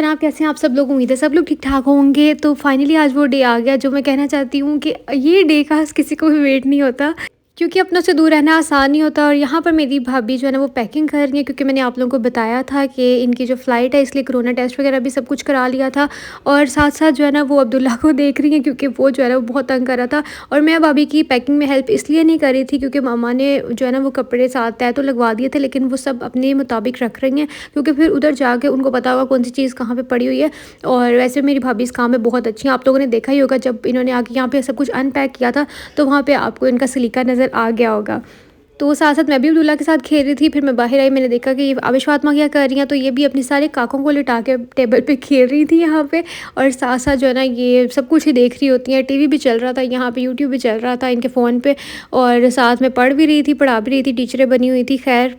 जनाब, कैसे हैं आप सब लोग? उम्मीद है सब लोग ठीक ठाक होंगे। तो फाइनली आज वो डे आ गया जो मैं कहना चाहती हूँ कि ये डे का किसी को भी वेट नहीं होता, क्योंकि अपनों से दूर रहना आसान नहीं होता। और यहाँ पर मेरी भाभी जो है ना वो पैकिंग कर रही है, क्योंकि मैंने आप लोगों को बताया था कि इनकी जो फ़्लाइट है इसलिए कोरोना टेस्ट वगैरह भी सब कुछ करा लिया था। और साथ साथ जो है ना वो अब्दुल्ला को देख रही हैं, क्योंकि वो जो है ना वो बहुत तंग कर रहा था। और मैं भाभी की पैकिंग में हेल्प इसलिए नहीं कर रही थी क्योंकि मामा ने जो है ना वो कपड़े साथ तय तो लगवा दिए थे, लेकिन वो सब अपने मुताबिक रख रही हैं, क्योंकि फिर उधर जाके उनको पता होगा कौन सी चीज़ कहाँ पर पड़ी हुई है। और वैसे मेरी भाभी इस काम में बहुत अच्छी हैं। आप लोगों ने देखा ही होगा जब इन्होंने आके यहाँ पर सब कुछ अनपैक किया था, तो वहाँ पर आपको इनका सलीका नज़र आ गया होगा। तो साथ साथ मैं भी अब्दुल्ला के साथ खेल रही थी। फिर मैं बाहर आई, मैंने देखा कि आबिश फातिमा क्या कर रही हैं, तो ये भी अपने सारे काकों को लिटा के टेबल पे खेल रही थी यहाँ पे। और साथ साथ जो है ना ये सब कुछ ही देख रही होती हैं। टीवी भी चल रहा था यहाँ पे, यूट्यूब भी चल रहा था इनके फ़ोन पे, और साथ में पढ़ भी रही थी, पढ़ा भी रही थी, टीचरें बनी हुई थी। खैर,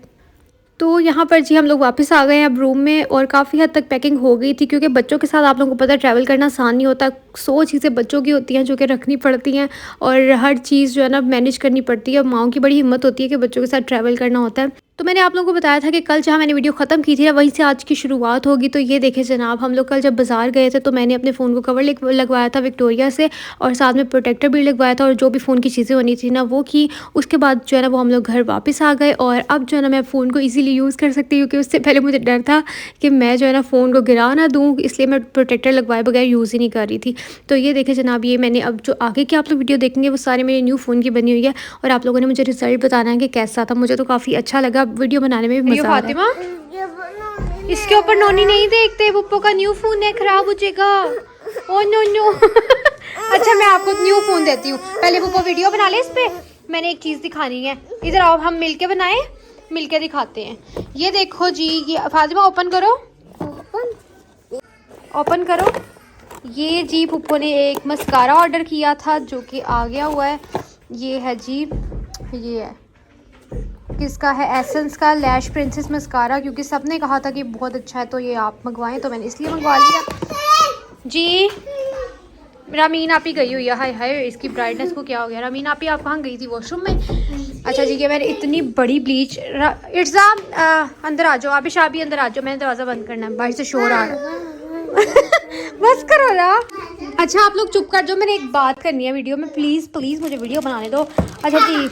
तो यहाँ पर जी हम लोग वापस आ गए हैं अब रूम में, और काफ़ी हद तक पैकिंग हो गई थी, क्योंकि बच्चों के साथ आप लोगों को पता है ट्रैवल करना आसान नहीं होता। 100 चीज़ें बच्चों की होती हैं जो कि रखनी पड़ती हैं, और हर चीज़ जो है ना मैनेज करनी पड़ती है। माँओं की बड़ी हिम्मत होती है कि बच्चों के साथ ट्रैवल करना होता है। तो मैंने आप लोगों को बताया था कि कल जहाँ मैंने वीडियो ख़त्म की थी ना, वहीं से आज की शुरुआत होगी। तो ये देखें जनाब, हम लोग कल जब बाज़ार गए थे तो मैंने अपने फ़ोन को कवर लगवाया था विक्टोरिया से, और साथ में प्रोटेक्टर भी लगवाया था, और जो भी फ़ोन की चीज़ें होनी थी ना वो की। उसके बाद जो है ना वो हम लोग घर वापस आ गए, और अब जो है ना मैं फ़ोन को ईज़िली यूज़ कर सकती हूँ, क्योंकि उससे पहले मुझे डर था कि मैं जो है ना फ़ोन को गिरा ना दूँ, इसलिए मैं प्रोटेक्टर लगवाए बगैर यूज़ ही नहीं कर रही थी। तो ये देखें जनाब, ये मैंने अब जो आगे की आप लोग वीडियो देखेंगे वो सारे मेरे न्यू फ़ोन की बनी हुई है, और आप लोगों ने मुझे रिज़ल्ट बताना है कि कैसा था। मुझे तो काफ़ी अच्छा लगा, वीडियो बनाने में भी मज़ा आ रहा है। इसके ऊपर नोनी नहीं देखते, पप्पो का न्यू फ़ोन है, ख़राब हो जाएगा। Oh no no. अच्छा मैं आपको न्यू फ़ोन देती हूँ, पहले पप्पो वीडियो बना ले इस पर। मैंने एक चीज़ दिखानी है, इधर आओ, हम मिलके बनाएं, मिलके दिखाते हैं। ये देखो जी, ये फातिमा ओपन करो, ओपन करो। ये जी पुप्पो ने एक मस्कारा ऑर्डर किया था जो कि आ गया हुआ है। ये है जी, ये है किसका है, एसेंस का लैश प्रिंसेस मस्कारा, क्योंकि सब ने कहा था कि बहुत अच्छा है तो ये आप मंगवाएं, तो मैंने इसलिए मंगवा लिया जी। रामीन आप ही गई हुई है, हाय हाय इसकी ब्राइटनेस को क्या हो गया। रामीन आप ही, आप कहाँ गई थी, वॉशरूम में? अच्छा जी, ये मैंने इतनी बड़ी ब्लीच, इट्ज़ा अंदर आ जाओ, आबिश आप भी अंदर आ जाओ, मैंने दरवाज़ा बंद करना है, बाहर से शोर आ रहा है। बस करो ना। अच्छा आप लोग चुप कर जाओ, मैंने एक बात करनी है वीडियो में, प्लीज़ प्लीज़ मुझे वीडियो बनाने दो। अच्छा जी,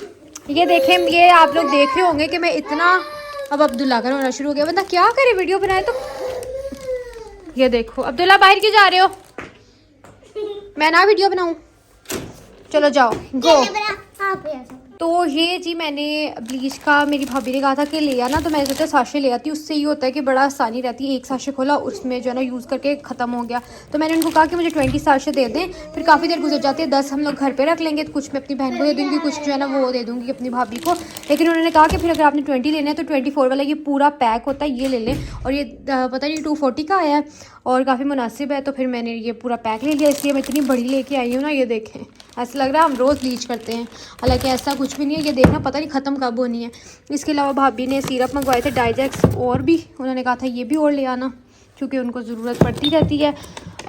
ये देखें, ये आप लोग देख रहे होंगे कि मैं इतना, अब अब्दुल्ला का रोना शुरू हो गया, बंदा क्या करे वीडियो बनाए तो। ये देखो अब्दुल्ला, बाहर क्यों जा रहे हो? मैं ना वीडियो बनाऊं? चलो जाओ गो। तो ये जी मैंने ब्लीच का, मेरी भाभी ने कहा था कि ले आना, तो मैंने सोचा साशे ले आती, उससे ये होता है कि बड़ा आसानी रहती है। एक साशे खोला, उसमें जो है ना यूज़ करके ख़त्म हो गया। तो मैंने उनको कहा कि मुझे 20 साशे दे दें, फिर काफ़ी देर गुजर जाती है, 10 हम लोग घर पे रख लेंगे, तो कुछ मैं अपनी बहन को दे दूँगी, कुछ जो है ना वो दे दूँगी अपनी भाभी को। लेकिन उन्होंने कहा कि फिर अगर आपने 20 लेना है तो 24 वाला ये पूरा पैक होता है, ये ले लें। और ये पता नहीं 240 का आया है और काफ़ी मुनासिब है, तो फिर मैंने ये पूरा पैक ले लिया, इसलिए मैं इतनी बड़ी लेके आई हूँ ना। ये देखें, ऐसा लग रहा है हम रोज़ ब्लीच करते हैं, हालांकि ऐसा कुछ भी नहीं है। ये देखना पता नहीं ख़त्म कब होनी है। इसके अलावा भाभी ने सिरप मंगवाए थे डाइजेक्स, और भी उन्होंने कहा था ये भी और ले आना, क्योंकि उनको ज़रूरत पड़ती रहती है।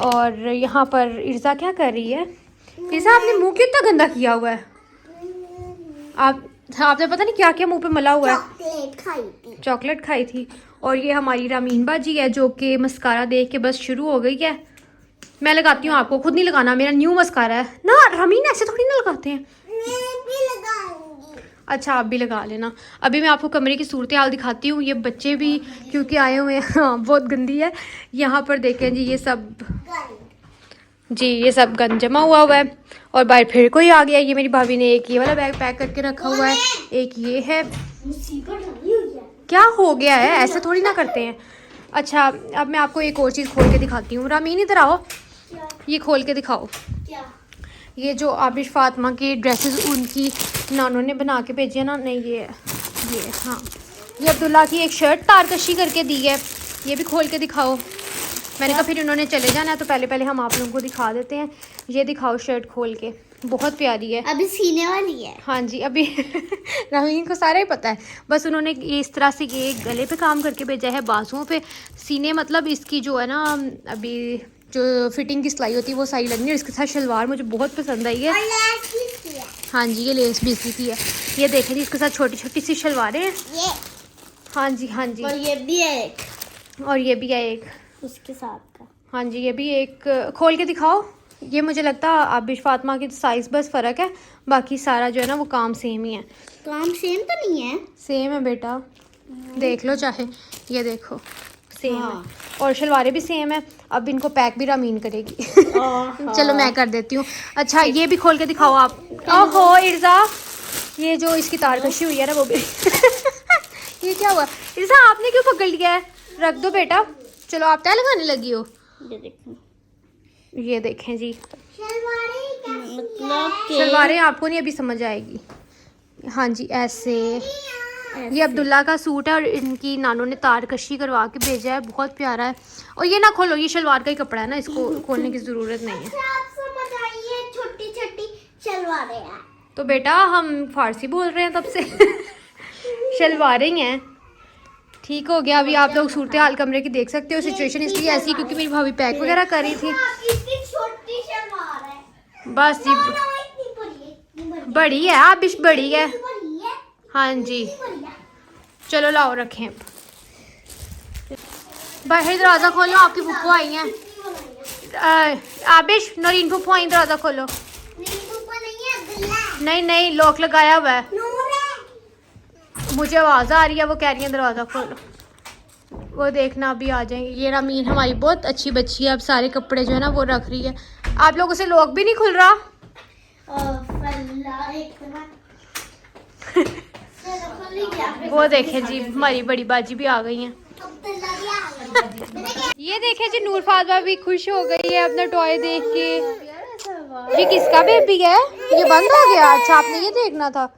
और यहाँ पर इर्ज़ा क्या कर रही है? इर्ज़ा आपने मुँह क्यों इतना गंदा किया हुआ है? आपने पता नहीं क्या क्या मुँह पे मला हुआ है। चॉकलेट खाई थी। और ये हमारी रामीन बाजी है जो कि मस्कारा देख के बस शुरू हो गई है। मैं लगाती हूँ, आपको खुद नहीं लगाना, मेरा न्यू मस्कारा है ना। रामीन ऐसे थोड़ी ना लगाते हैं। अच्छा आप भी लगा लेना। अभी मैं आपको कमरे की सूरत हाल दिखाती हूँ। ये बच्चे भी क्योंकि आए हुए हैं, हाँ बहुत गंदी है। यहाँ पर देखें जी, ये सब गंद जमा हुआ है। और बाहर फिर कोई आ गया। ये मेरी भाभी ने एक ये वाला बैग पैक करके रखा हुआ है, एक ये है। क्या हो गया है, ऐसे थोड़ी ना करते हैं। अच्छा अब मैं आपको एक और चीज़ खोल के दिखाती हूँ। रामीन इधर आओ, ये खोल के दिखाओ। ये जो आबिश फातिमा की ड्रेसेस उनकी नानों ने बना के भेजी है ना, नहीं ये हाँ, ये अब्दुल्ला की एक शर्ट तारकशी करके दी है, ये भी खोल के दिखाओ। मैंने कहा फिर उन्होंने चले जाना है, तो पहले हम आप लोगों को दिखा देते हैं। ये दिखाओ शर्ट खोल के, बहुत प्यारी है, अभी सीने वाली है। हाँ जी, अभी रामीन को सारा ही पता है, बस उन्होंने इस तरह से ये गले पे काम करके भेजा है, बाजुओं पे सीने, मतलब इसकी जो है ना अभी जो फिटिंग की सिलाई होती है वो सही लगनी है। इसके साथ शलवार मुझे बहुत पसंद आई है। हाँ जी, ये लेस भी इसकी की है। ये देखें जी, इसके साथ छोटी छोटी सी शलवारें हैं। हाँ जी हाँ जी, और ये भी है एक, उसके साथ का। हाँ जी, ये भी एक खोल के दिखाओ। ये मुझे लगता है आबिश फातिमा की साइज़ बस फ़र्क है, बाकी सारा जो है ना वो काम सेम ही है। काम सेम तो नहीं है? सेम है बेटा, देख लो चाहे, ये देखो सेम हाँ। है और शलवारें भी सेम है। अब इनको पैक भी रामीन करेगी। चलो मैं कर देती हूँ। अच्छा ये भी खोल के दिखाओ आप। ओहो इर्जा, ये जो इसकी तार कशी हुई है ना वो भी ये क्या हुआ इर्जा, आपने क्यों पकड़ लिया है? रख दो बेटा। चलो आप तय लगाने लगी हो। ये देखो, ये देखें जी, मतलब कि शलवारें आपको नहीं अभी समझ आएगी। हाँ जी ऐसे। ये अब्दुल्ला का सूट है और इनकी नानों ने तार कशी करवा के भेजा है, बहुत प्यारा है। और ये ना खोलो, ये शलवार का ही कपड़ा है ना, इसको खोलने की ज़रूरत नहीं है। आप समझ आइए, छोटी छोटी शलवारें हैं। तो बेटा हम फारसी बोल रहे हैं तब से शलवारें ही हैं। ठीक हो गया। अभी आप लोग सूरत हाल कमरे की देख सकते हो। सिचुएशन इसलिए ऐसी क्योंकि मेरी भाभी पैक वगैरह कर रही थी। इसकी छोटी शलवार है, बस जी बड़ी है, आप बिश बड़ी है। हाँ जी चलो लाओ रखें। बाहर दरवाज़ा खोलो, आपकी फुप्पो आई हैं। आबिश नौरीन फुप्पो आई, दरवाज़ा खोलो। नहीं नहीं लॉक लगाया हुआ है, मुझे आवाज़ आ रही है, वो कह रही है दरवाज़ा खोलो। वो देखना अभी आ जाएंगे। ये रामीन हमारी बहुत अच्छी बच्ची है, अब सारे कपड़े जो है ना वो रख रही है। आप लोगों से लॉक भी नहीं खुल रहा। वो देखें जी हमारी बड़ी बाजी भी आ गई हैं। ये देखें जी नूर फातिमा भी खुश हो गई है अपना टॉय देख के। ये किसका बेबी है? ये बंद हो गया। अच्छा आपने ये देखना था।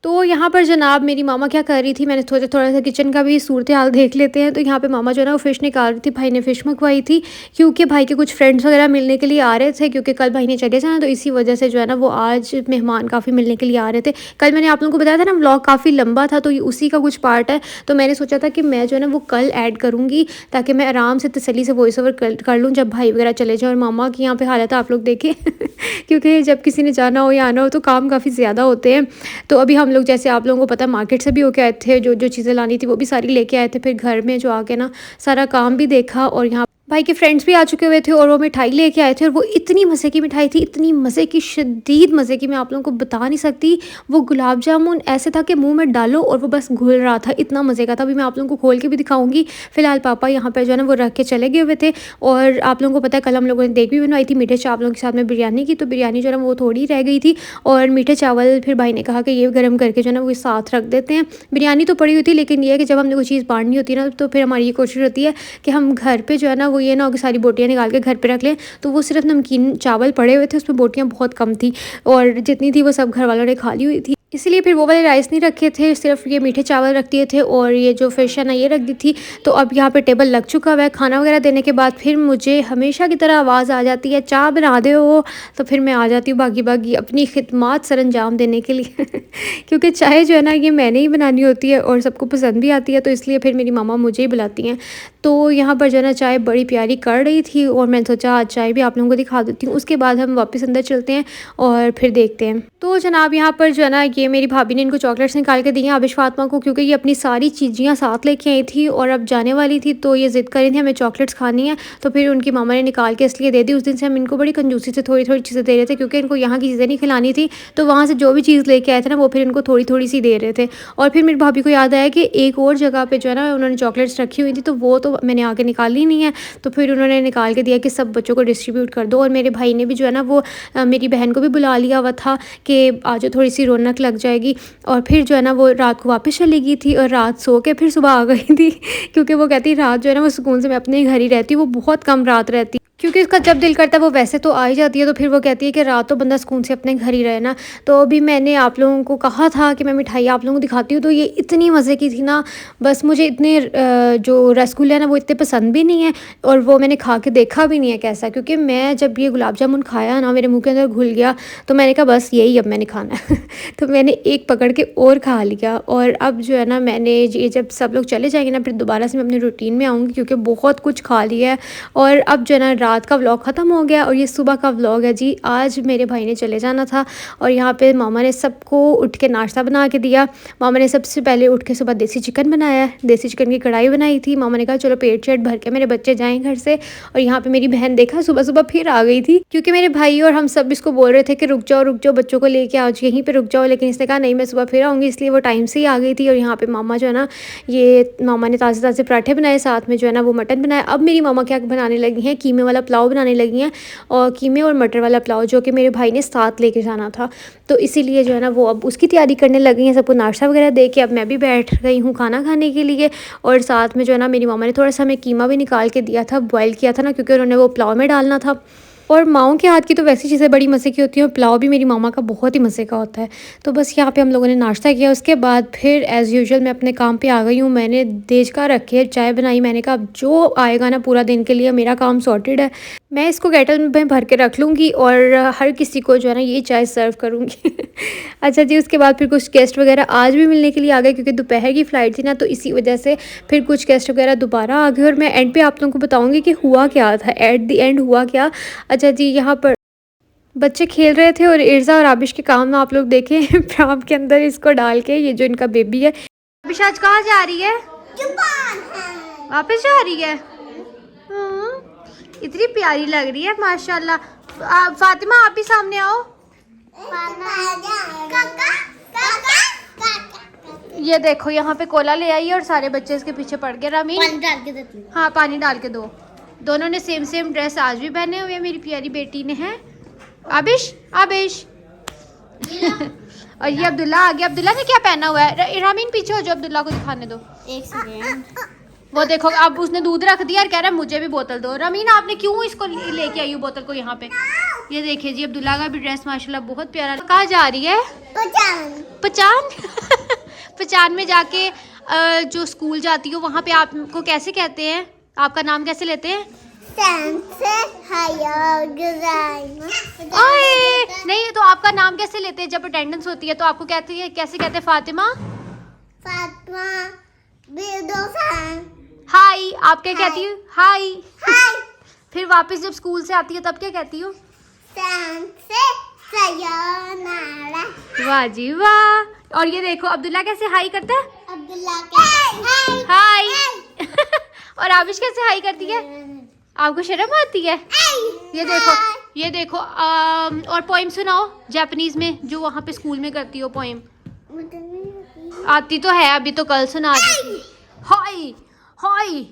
तो यहाँ पर जनाब मेरी मामा क्या कर रही थी, मैंने सोचा थोड़ा सा किचन का भी सूरत हाल देख लेते हैं। तो यहाँ पे मामा जो है ना वो फ़िश निकाल रही थी, भाई ने फ़िश मंगवाई थी क्योंकि भाई के कुछ फ्रेंड्स वगैरह मिलने के लिए आ रहे थे, क्योंकि कल भाई ने चले जाना, तो इसी वजह से जो है ना वो आज मेहमान काफ़ी मिलने के लिए आ रहे थे। कल मैंने आप लोगों को बताया था ना व्लॉग काफ़ी लंबा था, तो उसी का कुछ पार्ट है। तो मैंने सोचा था कि मैं जो है ना वो कल ऐड करूँगी ताकि मैं आराम से तसल्ली से वॉइस ओवर कर लूँ जब भाई वगैरह चले जाए। और मामा की यहाँ पे हालत आप लोग देखें क्योंकि जब किसी ने जाना हो या आना हो तो काम काफ़ी ज़्यादा होते हैं। तो अभी हम लोग जैसे आप लोगों को पता मार्केट से भी होके आए थे, जो जो चीज़ें लानी थी वो भी सारी लेके आए थे। फिर घर में जो आके ना सारा काम भी देखा और यहाँ भाई के फ्रेंड्स भी आ चुके हुए थे और वो मिठाई लेके आए थे। और वो इतनी मज़े की मिठाई थी, इतनी मज़े की, शदीद मज़े की, मैं आप लोगों को बता नहीं सकती। वो गुलाब जामुन ऐसे था कि मुंह में डालो और वो बस घुल रहा था, इतना मज़े का था। अभी मैं आप लोगों को खोल के भी दिखाऊंगी। फिलहाल पापा यहाँ पर जो है ना वो रख के चले गए हुए थे। और आप लोगों को पता है कल हम लोगों ने देख भी बनवाई थी मीठे चावलों के साथ में बिरयानी की। तो बिरयानी जो है ना वो थोड़ी रह गई थी और मीठे चावल फिर भाई ने कहा कि ये गर्म करके जो है ना वो साथ रख देते हैं। बिरयानी तो पड़ी हुई थी, लेकिन ये है कि जब हमने कोई चीज़ बांटनी होती है ना तो फिर हमारी ये कोशिश होती है कि हम घर पर जो है ना वो ये ना हो कि सारी बोटियाँ निकाल के घर पे रख लें। तो वो सिर्फ नमकीन चावल पड़े हुए थे, उसमें बोटियाँ बहुत कम थी और जितनी थी वो सब घर वालों ने खा ली हुई थी, इसलिए फिर वो वाले राइस नहीं रखे थे, सिर्फ ये मीठे चावल रख दिए थे और ये जो फ़िश है ना ये रख दी थी। तो अब यहाँ पे टेबल लग चुका हुआ है। खाना वगैरह देने के बाद फिर मुझे हमेशा की तरह आवाज़ आ जाती है चाय बना दे हो, तो फिर मैं आ जाती हूँ भागी भागी अपनी खिदमत सर अंजाम देने के लिए क्योंकि चाय जो है ना ये मैंने ही बनानी होती है और सबको पसंद भी आती है, तो इसलिए फिर मेरी मामा मुझे ही बुलाती हैं। तो यहाँ पर जो है ना चाय बड़ी प्यारी कर रही थी और मैंने सोचा आज चाय भी आप लोगों को दिखा देती हूँ, उसके बाद हम वापस अंदर चलते हैं और फिर देखते हैं। तो जनाब यहाँ पर जो है ना ये मेरी भाभी ने इनको चॉकलेट्स निकाल के दी हैं आबिश फातिमा को, क्योंकि ये अपनी सारी चीज़ियाँ साथ लेके आई थी और अब जाने वाली थी, तो ये ज़िद कर रही थी हमें चॉकलेट्स खानी है। तो फिर उनकी मामा ने निकाल के इसलिए दे दी। उस दिन से हम इनको बड़ी कंजूसी से थोड़ी थोड़ी चीज़ें दे रहे थे, क्योंकि इनको यहाँ की चीज़ें नहीं खिलानी थी। तो वहाँ से जो भी चीज़ लेके आए थे ना वो फिर इनको थोड़ी थोड़ी सी दे रहे थे। और फिर मेरी भाभी को याद आया कि एक और जगह पर जो है ना उन्होंने चॉकलेट्स रखी हुई थी, तो वो तो मैंने आगे निकाली नहीं है। तो फिर उन्होंने निकाल के दिया कि सब बच्चों को डिस्ट्रीब्यूट कर दो। और मेरे भाई ने भी जो है ना वो मेरी बहन को भी बुला लिया हुआ था कि आज थोड़ी सी रौनक लग जाएगी। और फिर जो है ना वो रात को वापस चली गई थी और रात सो के फिर सुबह आ गई थी क्योंकि वो कहती रात जो है ना वो सुकून से मैं अपने घर ही रहती हूँ, वो बहुत कम रात रहती, क्योंकि इसका जब दिल करता है वो वैसे तो आ ही जाती है। तो फिर वो कहती है कि रात तो बंदा सुकून से अपने घर ही रहे ना। तो अभी मैंने आप लोगों को कहा था कि मैं मिठाई आप लोगों को दिखाती हूँ, तो ये इतनी मज़े की थी ना, बस मुझे इतने जो रसगुल्ले हैं ना वो इतने पसंद भी नहीं है और वो मैंने खा के देखा भी नहीं है कैसा, क्योंकि मैं जब ये गुलाब जामुन खाया ना मेरे मुँह के अंदर घुल गया, तो मैंने कहा बस यही अब मैंने खाना है तो मैंने एक पकड़ के और खा लिया। और अब जो है ना मैंने ये जब सब लोग चले जाएंगे ना फिर दोबारा से मैं अपने रूटीन में आऊँगी, क्योंकि बहुत कुछ खा लिया है। और अब जो है ना रात का व्लॉग ख़त्म हो गया और ये सुबह का व्लॉग है जी। आज मेरे भाई ने चले जाना था और यहाँ पे मामा ने सबको उठ के नाश्ता बना के दिया। मामा ने सबसे पहले उठ के सुबह देसी चिकन बनाया, देसी चिकन की कढ़ाई बनाई थी। मामा ने कहा चलो पेट शेट भर के मेरे बच्चे जाएँ घर से। और यहाँ पर मेरी बहन देखा सुबह सुबह फिर आ गई थी, क्योंकि मेरे भाई और हम सब इसको बोल रहे थे कि रुक जाओ बच्चों को लेके आओ, यहीं पर रुक जाओ, लेकिन इसने कहा नहीं मैं सुबह फिर आऊँगी, इसलिए वो टाइम से ही आ गई थी। और यहाँ पर मामा जो है ना, ये मामा ने ताज़े ताज़े पराठे बनाए, साथ में जो है ना वो मटन बनाया। अब मेरी मामा क्या बनाने लगी हैं, कीमे वाला पुलाव बनाने लगी हैं, और कीमे और मटर वाला पुलाव जो कि मेरे भाई ने साथ लेके जाना था, तो इसीलिए जो है ना वो अब उसकी तैयारी करने लगी हैं। सबको नाश्ता वगैरह दे के अब मैं भी बैठ गई हूँ खाना खाने के लिए। और साथ में जो है ना मेरी मामा ने थोड़ा सा हमें कीमा भी निकाल के दिया था, बॉयल किया था ना, क्योंकि उन्होंने वो पुलाव में डालना था। और माओं के हाथ की तो वैसी चीज़ें बड़ी मज़े की होती हैं, और पुलाव भी मेरी मामा का बहुत ही मज़े का होता है। तो बस यहाँ पे हम लोगों ने नाश्ता किया, उसके बाद फिर एज़ यूजुअल मैं अपने काम पे आ गई हूँ। मैंने देजका रखे, चाय बनाई, मैंने कहा अब जो आएगा ना पूरा दिन के लिए मेरा काम सॉर्टेड है, मैं इसको केटल में भर के रख लूँगी और हर किसी को जो है ना ये चाय सर्व करूँगी। अच्छा जी, उसके बाद फिर कुछ गेस्ट वगैरह आज भी मिलने के लिए आ गए, क्योंकि दोपहर की फ़्लाइट थी ना, तो इसी वजह से फिर कुछ गेस्ट वगैरह दोबारा आ गए। और मैं एंड पे आप लोगों को बताऊँगी कि हुआ क्या था, एट द एंड हुआ क्या। अच्छा जी, यहाँ पर बच्चे खेल रहे थे और इर्ज़ा और आबिश के काम में आप लोग देखें प्राम के अंदर इसको डाल के, ये जो इनका बेबी है। आबिश आज कहाँ जा रही है? वापस जा रही है। इतनी प्यारी लग रही है माशाल्लाह। फातिमा आप भी सामने आओ। ये देखो यहाँ पे कोला ले आई है और सारे बच्चे इसके पीछे पड़ गए। रमीन पानी डाल के देती हूँ। हाँ पानी डाल के दो। दोनों ने सेम ड्रेस आज भी पहने हुए, मेरी प्यारी बेटी ने है। आबिश और ये अब्दुल्ला आ गया। अब्दुल्ला ने क्या पहना हुआ है? रामीन पीछे हो जाओ, अब्दुल्ला को दिखाने दो। एक सेकेंड। वो देखो अब उसने दूध रख दिया और कह रहा है मुझे भी बोतल दो। रमीन आपने क्यों इसको लेके आई हो बोतल को यहाँ पे? ये देखिए जी, अब्दुल्ला का भी ड्रेस माशाल्लाह बहुत प्यारा। कहाँ जा रही है? पचान। पचान में जाके जो स्कूल जाती हो वहाँ पे आपको कैसे कहते हैं? आपका नाम कैसे लेते हैं? नहीं तो आपका नाम कैसे लेते हैं जब अटेंडेंस होती है? तो आपको कहते हैं, कैसे कहते हैं? फातिमा हाय। आप क्या कहती हो? हाय। फिर वापस जब स्कूल से आती है तब क्या कहती हो? वाह जी वाह। और ये देखो अब्दुल्ला कैसे हाई करता है? अब्दुल्ला हाय। और आबिश कैसे हाई करती है? आपको शर्म आती है? ये देखो और पोइम सुनाओ जापानीज में, जो वहाँ पे स्कूल में करती हो पोइम। आती तो है, अभी तो कल सुना दी। हाय हाय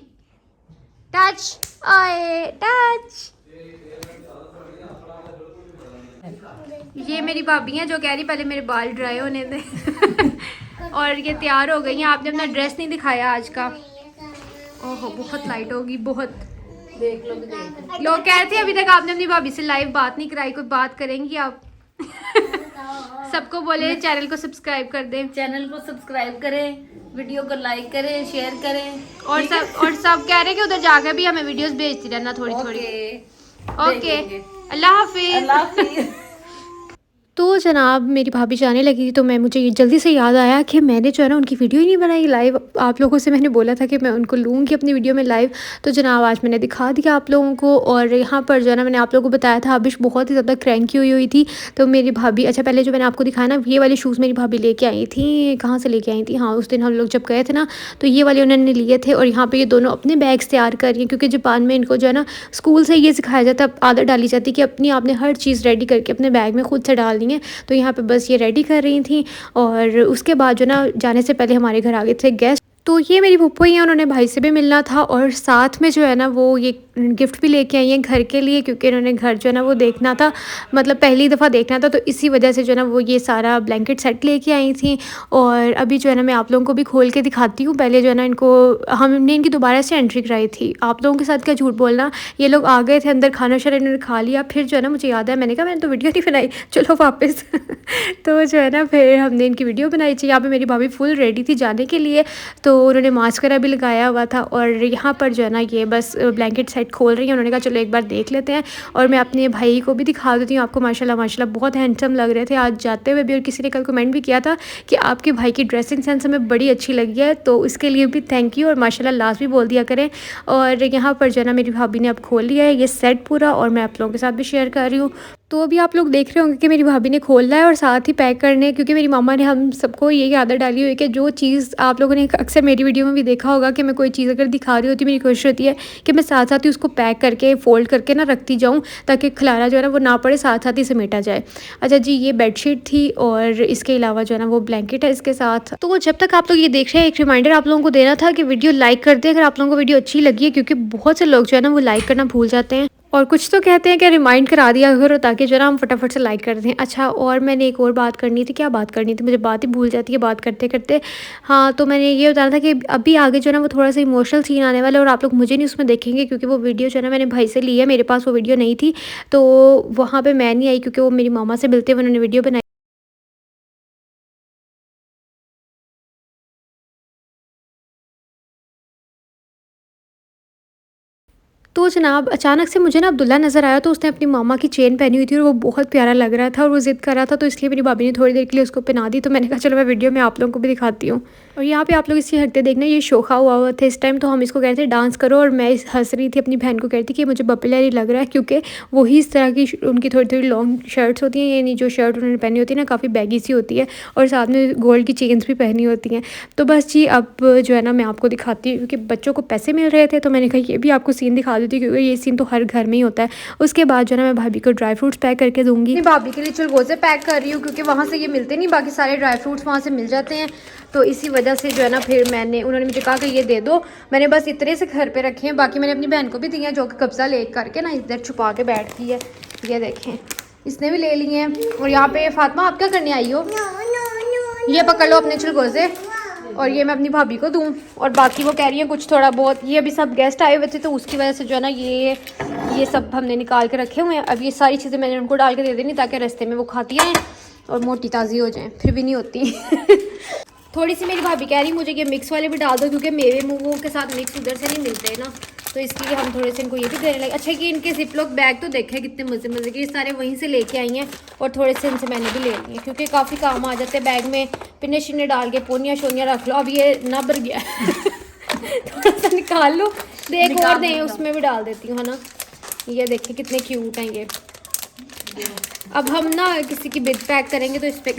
टच आए टच। ये मेरी भाभी हैं जो कह रही पहले मेरे बाल ड्राई होने दे। और ये तैयार हो गई हैं। आपने अपना ड्रेस नहीं दिखाया आज का। ओहो बहुत लाइट होगी, बहुत। देख लो लोग कह रहे थे अभी तक आपने अपनी भाभी से लाइव बात नहीं कराई, कोई बात करेंगी आप? सबको बोले चैनल को सब्सक्राइब कर दें। चैनल को सब्सक्राइब करें, वीडियो को लाइक करें, शेयर करें। और सब कह रहे हैं कि उधर जाकर भी हमें वीडियोस भेजती रहना थोड़ी थोड़ी। ओके अल्लाह हाफिज। तो जनाब मेरी भाभी जाने लगी थी, तो मुझे जल्दी से याद आया कि मैंने जो है ना उनकी वीडियो ही नहीं बनाई लाइव। आप लोगों से मैंने बोला था कि मैं उनको लूँगी अपनी वीडियो में लाइव, तो जनाब आज मैंने दिखा दिया आप लोगों को। और यहाँ पर जो है ना मैंने आप लोगों को बताया था आबिश बहुत ही ज़्यादा क्रैंकी हुई थी, तो मेरी भाभी, अच्छा पहले जो मैंने आपको दिखाया ना ये वाले शूज़ मेरी भाभी लेके आई थी। कहाँ से लेके आई थी? हाँ उस दिन हम लोग जब गए थे ना, तो ये वाले उन्होंने लिए थे। और यहाँ पर ये दोनों अपने बैग्स तैयार कर रही हैं, क्योंकि जापान में इनको जो है ना स्कूल से ये सिखाया जाता है, आदत डाली जाती है कि अपनी आपने हर चीज़ रेडी करके अपने बैग में खुद से डालनी है। तो यहाँ पे बस ये रेडी कर रही थी। और उसके बाद जो ना जाने से पहले हमारे घर आ गए थे गेस्ट। तो ये मेरी फूफो ही हैं, उन्होंने भाई से भी मिलना था, और साथ में जो है ना वो ये गिफ्ट भी लेके आई हैं घर के लिए, क्योंकि इन्होंने घर जो है ना वो देखना था, मतलब पहली दफ़ा देखना था, तो इसी वजह से जो है ना वो ये सारा ब्लैंकेट सेट लेके आई थी। और अभी जो है ना मैं आप लोगों को भी खोल के दिखाती हूँ। पहले जो है ना इनको हमने इनकी दोबारा से एंट्री कराई थी। आप लोगों के साथ क्या झूठ बोलना, ये लोग आ गए थे अंदर, खाना शाना इन्होंने खा लिया। फिर जो है ना मुझे याद है, मैंने कहा मैंने तो वीडियो नहीं बनाई, चलो वापस। तो जो है ना फिर हमने इनकी वीडियो बनाई थी। यहाँ पर मेरी भाभी फुल रेडी थी जाने के लिए। तो तो उन्होंने मास्क वगैरह भी लगाया हुआ था। और यहाँ पर जो है ना ये बस ब्लैंकेट साइड खोल रही हैं। उन्होंने कहा चलो एक बार देख लेते हैं। और मैं अपने भाई को भी दिखा देती हूँ आपको। माशाल्लाह माशाल्लाह बहुत हैंडसम लग रहे थे आज जाते हुए भी। और किसी ने कल कमेंट भी किया था कि आपके भाई की ड्रेसिंग सेंस हमें बड़ी अच्छी लगी है, तो इसके लिए भी थैंक यू। और माशाल्लाह लास्ट भी बोल दिया करें। और यहाँ पर जो है ना मेरी भाभी ने अब खोल लिया है ये सेट पूरा, और मैं आप लोगों के साथ भी शेयर कर रही हूँ। तो अभी आप लोग देख रहे होंगे कि मेरी भाभी ने खोलना है और साथ ही पैक करने, क्योंकि मेरी मामा ने हम सबको यही आदत डाली हुई है कि जो चीज़ आप लोगों ने अक्सर मेरी वीडियो में भी देखा होगा कि मैं कोई चीज़ अगर दिखा रही होती मेरी कोशिश होती है कि मैं साथ साथ ही उसको पैक करके फ़ोल्ड करके ना रखती जाऊँ, ताकि खलारा जो है ना वो ना पड़े, साथ साथ ही समेटा जाए। अच्छा जी, ये बेडशीट थी और इसके अलावा जो है ना वो ब्लैंकेट है इसके साथ। तो जब तक आप लोग ये देख रहे हैं एक रिमाइंडर आप लोगों को देना था कि वीडियो लाइक कर दें अगर आप लोगों को वीडियो अच्छी लगी है, क्योंकि बहुत से लोग जो है ना वो लाइक करना भूल जाते हैं। और कुछ तो कहते हैं कि रिमाइंड करा दिया करो ताकि जो ना हम फटाफट से लाइक कर दें। अच्छा, और मैंने एक और बात करनी थी। क्या बात करनी थी, मुझे बात ही भूल जाती है बात करते करते। हाँ, तो मैंने ये बताना था कि अभी आगे जो है ना वो थोड़ा सा इमोशनल सीन आने वाला है, और आप लोग मुझे नहीं उसमें देखेंगे क्योंकि वो वीडियो जो है ना मैंने भाई से ली है, मेरे पास वो वीडियो नहीं थी। तो वहाँ पर मैं नहीं आई क्योंकि वो मेरी मामा से मिलते हुए उन्होंने वीडियो बनाई। तो जनाब अचानक से मुझे ना अब्दुल्ला नज़र आया, तो उसने अपनी मामा की चेन पहनी हुई थी और वो बहुत प्यारा लग रहा था और वो ज़िद कर रहा था, तो इसलिए मेरी भाभी ने थोड़ी देर के लिए उसको पहना दी। तो मैंने कहा चलो मैं वीडियो में आप लोगों को भी दिखाती हूँ। और यहाँ पे आप लोग इसकी हरकतें देखना, ये शोखा हुआ था इस टाइम, तो हम इसको कह रहे थे डांस करो, और मैं हंस रही थी अपनी बहन को कह रही थी कि मुझे पॉपुलर लग रहा है, क्योंकि वही इस तरह की उनकी थोड़ी थोड़ी लॉन्ग शर्ट्स होती हैं, यानी जो शर्ट उन्होंने पहनी होती है ना काफ़ी बैगी सी होती है, और साथ में गोल्ड की चेन्स भी पहनी होती हैं। तो बस जी अब जो है ना मैं आपको दिखाती हूँ, क्योंकि बच्चों को पैसे मिल रहे थे तो मैंने कहा ये भी आपको सीन दिखा देती हूँ, क्योंकि ये सीन तो हर घर में ही होता है। उसके बाद जो है ना मैं भाभी को ड्राई फ्रूट्स पैक करके दूंगी। भाभी के लिए चिलगोज़े पैक कर रही हूँ क्योंकि वहाँ से ये मिलते नहीं, बाकी सारे ड्राई फ्रूट्स वहाँ से मिल जाते हैं। तो इसी वजह से जो है ना फिर उन्होंने मुझे कहा कि ये दे दो। मैंने बस इतने से घर पे रखे हैं, बाकी मैंने अपनी बहन को भी दिए हैं जो कि कब्जा ले करके ना इधर छुपा के बैठती है। ये देखें, इसने भी ले लिए हैं। और यहाँ पे फातिमा आप क्या करने आई हो? ये पकड़ लो अपने चिलगोज़े, और ये मैं अपनी भाभी को दूँ। और बाकी वो कह रही है कुछ थोड़ा बहुत, ये अभी सब गेस्ट आए हुए थे तो उसकी वजह से जो है ना ये सब हमने निकाल के रखे हुए हैं। अब ये सारी चीज़ें मैंने उनको डाल के दे देनी ताकि रास्ते में वो खाती आएँ और मोटी ताज़ी हो जाएँ, फिर भी नहीं होती। थोड़ी सी मेरी भाभी कह रही मुझे ये मिक्स वाले भी डाल दो, क्योंकि मेवे मूवों के साथ मिक्स उधर से नहीं मिलते ना, तो इसलिए हम थोड़े से इनको ये भी देने लगे। अच्छा, कि इनके जिपलॉक बैग तो देखे कितने मज़े मज़े के, ये सारे वहीं से लेके आई हैं, और थोड़े से इनसे मैंने भी ले लिए क्योंकि काफ़ी काम आ जाते हैं बैग में। पिन्ने शिन्ने डाल के पोनियाँ शोनियाँ रख लो। अब ये ना भर गया थोड़ा सा निकाल लो, एक और दें उसमें भी डाल देती हूँ, है ना। ये देखिए कितने क्यूट हैं ये। अब हम ना किसी की बिद पैक करेंगे तो इस पे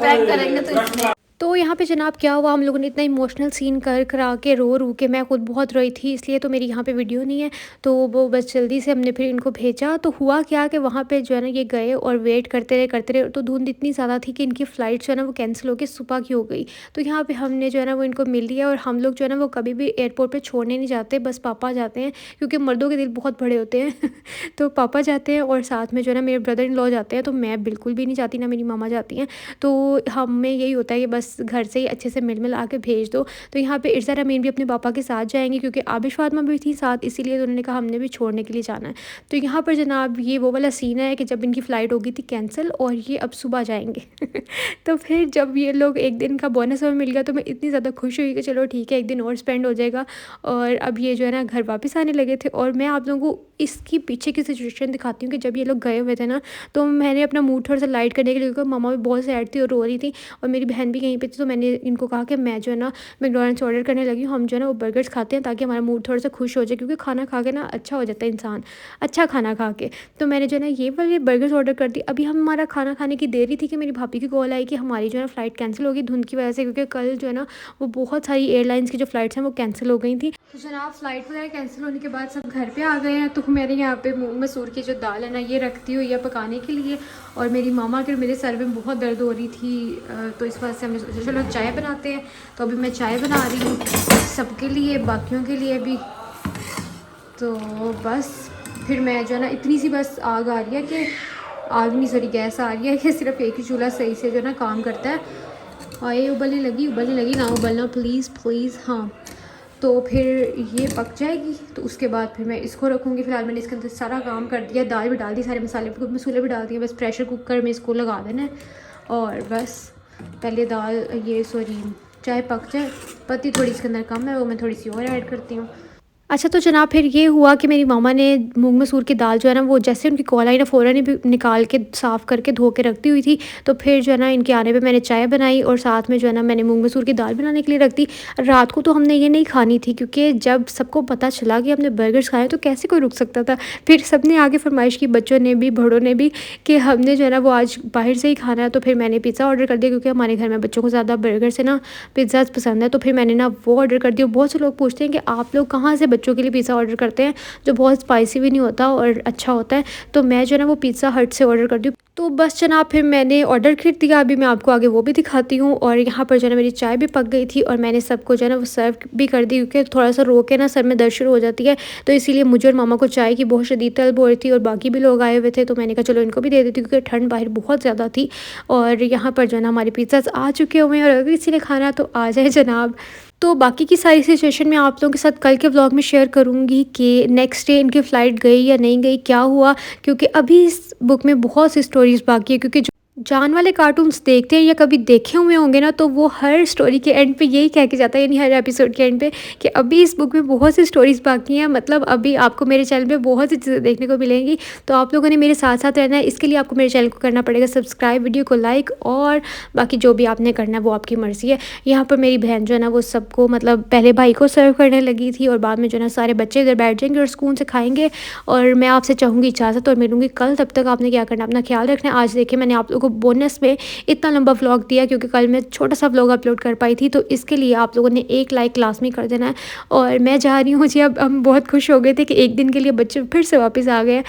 पैक करेंगे तो इसमें। तो यहाँ पे जनाब क्या हुआ, हम लोगों ने इतना इमोशनल सीन कर करा के रो के, मैं खुद बहुत रोई थी, इसलिए तो मेरी यहाँ पे वीडियो नहीं है। तो वो बस जल्दी से हमने फिर इनको भेजा। तो हुआ क्या कि वहाँ पे जो है ना ये गए और वेट करते रहे, तो धुंध इतनी ज़्यादा थी कि इनकी फ़्लाइट जो है ना वो कैंसिल होकर सुबह की हो गई। तो यहाँ पर हमने जो है ना वो इनको मिल लिया, और हम लोग जो है ना वो कभी भी एयरपोर्ट पर छोड़ने नहीं जाते, बस पापा जाते हैं, क्योंकि मर्दों के दिल बहुत बड़े होते हैं। तो पापा जाते हैं और साथ में जो है ना मेरे ब्रदर इन लॉ जाते हैं, तो मैं बिल्कुल भी नहीं जाती, ना मेरी मामा जाती हैं। तो हमें यही होता है कि बस घर से ही अच्छे से मिल आके भेज दो। तो यहाँ पे इर्ज़ा रमीन भी अपने पापा के साथ जाएंगे, क्योंकि आबिश फातिमा भी थी साथ, इसीलिए तो उन्होंने कहा हमने भी छोड़ने के लिए जाना है। तो यहाँ पर जनाब ये वो वाला सीन है कि जब इनकी फ़्लाइट हो गई थी कैंसिल और ये अब सुबह जाएंगे। तो फिर जब ये लोग एक दिन का बोनस हमें मिल गया तो मैं इतनी ज़्यादा खुश हुई कि चलो ठीक है एक दिन और स्पेंड हो जाएगा। और अब ये जो है ना घर वापस आने लगे थे, और मैं आप लोगों को इसकी पीछे की सिचुएशन दिखाती हूँ कि जब ये लोग गए हुए थे ना, तो मैंने अपना मूड थोड़ा सा लाइट करने के लिए, क्योंकि मामा भी बहुत सैड थी और रो रही थी और मेरी बहन भी कहीं पे थी, तो मैंने इनको कहा कि मैं जो है ना मैकडॉनल्ड्स ऑर्डर करने लगी हूँ, हम जो है ना वो बर्गर्स खाते हैं ताकि हमारा मूड थोड़ा सा खुश हो जाए, क्योंकि खाना खा के ना अच्छा हो जाता है इंसान, अच्छा खाना खा के। तो मैंने जो है ना ये वाले बर्गर्स ऑर्डर कर दी। अभी हमारा खाना खाने की देरी थी कि मेरी भाभी की कॉल आई कि हमारी जो है ना फ़्लाइट कैंसिल होगी धुंध की वजह से, क्योंकि कल जो है ना वो बहुत सारी एयरलाइंस की जो फ़्लाइट्स हैं वो कैंसिल हो गई थी। तो जनाब फ़्लाइट वगैरह कैंसिल होने के बाद सब घर पे आ गए हैं। तो मेरे यहाँ पे मूंग मसूर की जो दाल है ना ये रखती हुई है पकाने के लिए, और मेरी मामा के मेरे सर में बहुत दर्द हो रही थी, तो इस वजह से हमने सोचा चलो चाय बनाते हैं। तो अभी मैं चाय बना रही हूँ सबके लिए, बाकियों के लिए भी। तो बस फिर मैं जो है ना इतनी सी बस आग आ रही है कि आग नहीं सॉरी गैस आ रही है कि सिर्फ एक ही चूल्हा सही से जो है ना काम करता है। और ये उबलने लगी ना उबलना प्लीज़ प्लीज़। हाँ, तो फिर ये पक जाएगी तो उसके बाद फिर मैं इसको रखूँगी। फिलहाल मैंने इसके अंदर सारा काम कर दिया, दाल भी डाल दी, सारे मसाले भी डाल दिए, बस प्रेशर कुकर में इसको लगा देना है और बस पहले दाल ये सॉरी चाय पक जाए, पत्ती थोड़ी इसके अंदर कम है वो मैं थोड़ी सी और ऐड करती हूँ। अच्छा तो जनाब फिर ये हुआ कि मेरी मामा ने मूंग मसूर की दाल जो है ना वो जैसे उनकी कॉल आई ना फ़ौरन ही भी निकाल के साफ़ करके धो के रखती हुई थी। तो फिर जो है ना इनके आने पे मैंने चाय बनाई और साथ में जो है ना मैंने मूंग मसूर की दाल बनाने के लिए रख दी। रात को तो हमने ये नहीं खानी थी क्योंकि जब सबको पता चला कि हमने बर्गर्स खाए तो कैसे कोई रुक सकता था। फिर सब ने आगे फरमाइश की, बच्चों ने भी बड़ों ने भी, कि हमने जो है ना वो आज बाहर से ही खाना है। तो फिर मैंने पिज़्ज़ा ऑर्डर कर दिया क्योंकि हमारे घर में बच्चों को ज़्यादा बर्गर से ना पिज़्ज़ा पसंद है। तो फिर मैंने ना वो ऑर्डर कर दिया। बहुत से लोग पूछते हैं कि आप लोग कहाँ से बच्चों के लिए पिज़्ज़ा ऑर्डर करते हैं जो बहुत स्पाइसी भी नहीं होता और अच्छा होता है। तो मैं जो है ना वो पिज़्ज़ा हट से ऑर्डर करती हूँ। तो बस जनाब फिर मैंने ऑर्डर कर दिया। अभी मैं आपको आगे वो भी दिखाती हूँ। और यहाँ पर जो है ना मेरी चाय भी पक गई थी और मैंने सबको जो है ना वो सर्व भी कर दी क्योंकि थोड़ा सा रो के ना सर में दर्द शुरू हो जाती है। तो इसीलिए मुझे और मामा को चाय की बहुत शदीद तलब हो रही थी और बाकी भी लोग आए हुए थे। तो मैंने कहा चलो इनको भी दे देती हूँ क्योंकि ठंड बाहर बहुत ज़्यादा थी। और यहाँ पर जो है ना हमारे पिज़्ज़ाज़ आ चुके हुए हैं और अगर किसी ने खाना तो आ जाए जनाब। तो बाकी की सारी सिचुएशन मैं आप लोगों के साथ कल के व्लॉग में शेयर करूँगी कि नेक्स्ट डे इनकी फ़्लाइट गई या नहीं गई, क्या हुआ, क्योंकि अभी इस बुक में बहुत सी स्टोरीज़ बाकी है। क्योंकि जो जान वाले कार्टून्स देखते हैं या कभी देखे हुए होंगे ना तो वो हर स्टोरी के एंड पे यही कह के जाता है, यानी हर एपिसोड के एंड पे, कि अभी इस बुक में बहुत सी स्टोरीज़ बाकी हैं। मतलब अभी आपको मेरे चैनल पे बहुत सी चीज़ें देखने को मिलेंगी। तो आप लोगों ने मेरे साथ साथ रहना है। इसके लिए आपको मेरे चैनल को करना पड़ेगा सब्सक्राइब, वीडियो को लाइक, और बाकी जो भी आपने करना है वो आपकी मर्ज़ी है। यहाँ पर मेरी बहन जो है ना वो सबको मतलब पहले भाई को सर्व करने लगी थी और बाद में जो है ना सारे बच्चे इधर बैठ जाएंगे और सुकून से खाएंगे। और मैं आपसे चाहूँगी इजाज़त और मिलूँगी कल। तब तक आपने क्या करना, अपना ख्याल रखना है। आज देखिए मैंने आप लोगों को बोनस में इतना लंबा व्लॉग दिया क्योंकि कल मैं छोटा सा व्लॉग अपलोड कर पाई थी। तो इसके लिए आप लोगों ने एक लाइक लाजमी कर देना है। और मैं जा रही हूँ जी। अब हम बहुत खुश हो गए थे कि एक दिन के लिए बच्चे फिर से वापस आ गए हैं,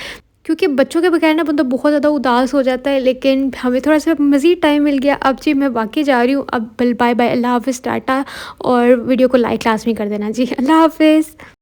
क्योंकि बच्चों के बगैर ना बंदा बहुत ज़्यादा उदास हो जाता है। लेकिन हमें थोड़ा सा मज़ीद टाइम मिल गया। अब जी मैं वाकई जा रही हूँ। अब बाय बाय, अल्लाह हाफ़िज़, टाटा। और वीडियो को लाइक लाजमी कर देना जी। अल्लाह हाफ़िज़।